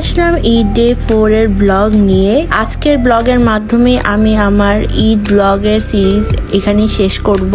আসলাম Eid day 4 এর blog নিয়ে। আজকের ব্লগের মাধ্যমে আমি আমার ঈদ ব্লগের সিরিজ এখানেই শেষ করব।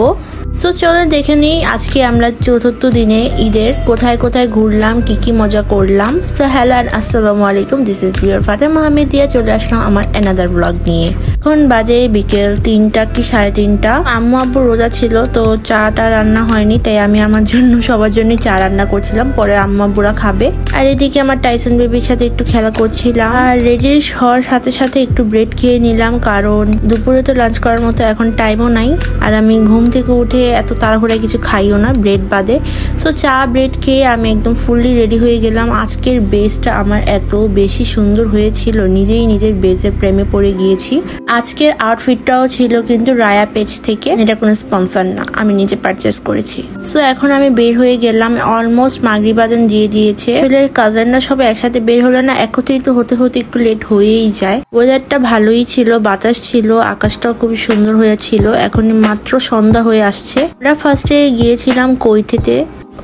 সো চলো দেখে নিই আজকে আমরা চতুর্থ দিনে ঈদের কোথায় কোথায় ঘুরলাম, কি মজা করলাম। সো হ্যালো এন্ড আসসালামু আলাইকুম, this is your Fatema Ahmadiyya. চলে আসলাম আমার অ্যানাদার ব্লগ নিয়ে। এখন বাজে বিকেল 3টা কি 3:30। আম্মু আব্বু রোজা ছিল, তো চাটা রান্না হয়নি, তাই আমি আমার জন্য সবার জন্য চা রান্না করছিলাম, পরে আম্মু আব্বুরা খাবে। আর এদিকে আমার টাইসন বেবির সাথে একটু খেলা করছিলাম। আর রেডি হওয়ার সাথে সাথে একটু ব্রেড খেয়ে নিলাম, কারণ দুপুরে তো লাঞ্চ করার মতো এখন টাইমও নাই। আর আমি ঘুম থেকে উঠে এত তাড়াহুড়ায় কিছু খাইও না ব্রেড বাদে। সো চা ব্রেড খেয়ে আমি একদম ফুললি রেডি হয়ে গেলাম। আজকের বেসটা আমার এত বেশি সুন্দর হয়েছিল, নিজেই নিজের বেসের প্রেমে পড়ে গিয়েছি। আজকের আউটফিটটাও ছিল কিন্তু রায়া পেজ থেকে, এটা কোনো স্পন্সর না, আমি নিজে পারচেস করেছি। সো এখন আমি বের হয়ে গেলাম, অলমোস্ট মাগরিব আজান দিয়ে দিয়েছে। আসলে কাজিনরা সব একসাথে বের হলে না, একত্রিত হতে হতে একটু লেট হয়েই যায়। ওয়েদারটা ভালোই ছিল, বাতাস ছিল, আকাশটাও খুবই সুন্দর হয়েছিল। এখন মাত্র সন্ধ্যা হয়ে আসছে। আমরা ফার্স্টে গিয়েছিলাম কৈথেতে।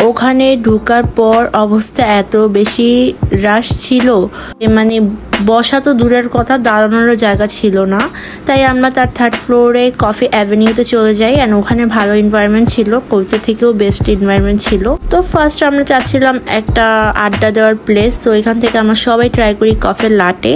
ওখানে ঢোকার পর অবস্থা এত বেশি রাশ ছিল, মানে বসা তো দূরের কথা, দাঁড়ানোরও জায়গা ছিল না। তাই আমরা তার 3rd ফ্লোরে কফি অ্যাভিনিউতে চলে যাই। অ্যান্ড ওখানে ভালো এনভায়রনমেন্ট ছিল, কৈথা থেকেও বেস্ট এনভায়রনমেন্ট ছিল। তো ফার্স্ট আমরা চাচ্ছিলাম একটা আড্ডা দেওয়ার প্লেস, তো এখান থেকে আমরা সবাই ট্রাই করি কফি লাটে।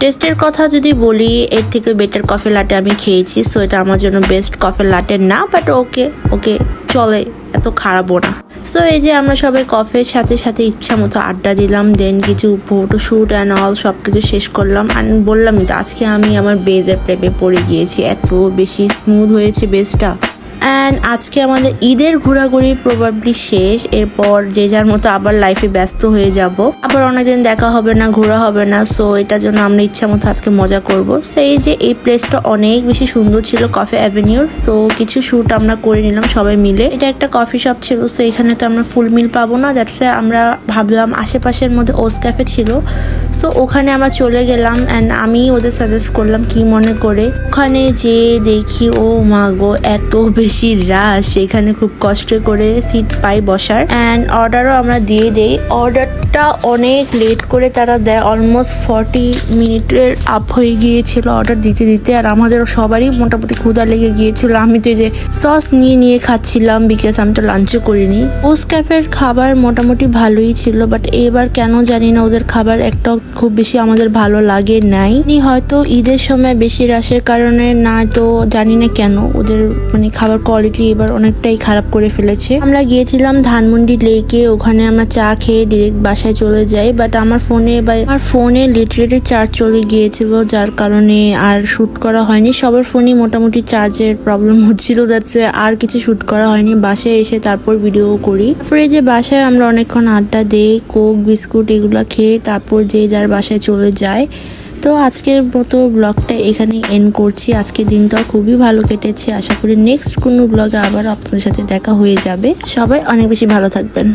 টেস্টের কথা যদি বলি, এর থেকে বেটার কফি লাটে আমি খেয়েছি। সো এটা আমার জন্য বেস্ট কফি লাটে না, বাট ওকে চলে, এত খারাপও না। সো এই যে আমরা সবাই কফির সাথে সাথে ইচ্ছা মতো আড্ডা দিলাম, দেন কিছু ফটো শুট অ্যান্ড অল সবকিছু শেষ করলাম। অ্যান্ড বললাম যে আজকে আমি আমার বেজের প্রেমে পড়ে গিয়েছি, এত বেশি স্মুথ হয়েছে বেজটা। অ্যান্ড আজকে আমাদের ঈদের ঘোরাঘুরি প্রবাবলি শেষ। এরপর যে যার মতো আবার লাইফে ব্যস্ত হয়ে যাব, আবার অনেকদিন দেখা হবে না, ঘোরা হবে না। সো এটার জন্য আমরা ইচ্ছা মতো আজকে মজা করব। সো এই যে এই প্লেসটা অনেক বেশি সুন্দর ছিল, কফি অ্যাভিনিউর। সো কিছু শ্যুট আমরা করে নিলাম সবাই মিলে। এটা একটা কফি শপ ছিল, তো এখানে তো আমরা ফুল মিল পাবো না, দ্যাটস আমরা ভাবলাম আশেপাশের মধ্যে ওস ক্যাফে ছিল। সো ওখানে আমরা চলে গেলাম। অ্যান্ড আমি ওদের সাজেস্ট করলাম কি মনে করে। ওখানে যে দেখি, ও মা গো, এত বেশি রাশ, এখানে খুব কষ্ট করে সিট পাই বসার। অ্যান্ড অর্ডারও আমরা দিয়ে দেই। অর্ডারটা অনেক লেট করে তারা দেয়, অলমোস্ট 40 মিনিটের আপ হয়ে গিয়েছিল অর্ডার দিতে দিতে। আর আমাদের সবারই মোটামুটি ক্ষুধা লেগে গিয়েছিল। আমি তো যে সস নিয়ে খাচ্ছিলাম, বিকজ আমি তো লাঞ্চও করিনি। ওস ক্যাফের খাবার মোটামুটি ভালোই ছিল, বাট এবার কেন জানি না ওদের খাবার একটা খুব বেশি আমাদের ভালো লাগে নাই। হয়তো ঈদের সময় বেশি রাশের কারণে, না তো জানি না কেন ওদের মানে খাবার কোয়ালিটি এবার অনেকটাই খারাপ করে ফেলেছে। আমরা গিয়েছিলাম ধানমন্ডি লেকে, ওখানে আমরা চা খেয়ে ডিরেক্ট বাসায় চলে যাই। বাট আমার ফোনে লিটারেলি চার্জ চলে গিয়েছিল, যার কারণে আর শুট করা হয়নি। সবার ফোনই মোটামুটি চার্জের প্রবলেম হচ্ছিল, যাচ্ছে আর কিছু শুট করা হয়নি। বাসায় এসে তারপর ভিডিও করি। তারপরে যে বাসায় আমরা অনেকক্ষণ আড্ডা দেই, কোক বিস্কুট এগুলো খেয়ে তারপর যে যার বাসায় চলে যায়। তো আজকের মতো ব্লগটা এখানে এন্ড করছি। আজকের দিনটা খুবই ভালো কেটেছে। আশা করি নেক্সট কোনো ব্লগে আবার আপনাদের সাথে দেখা হয়ে যাবে। সবাই অনেক বেশি ভালো থাকবেন।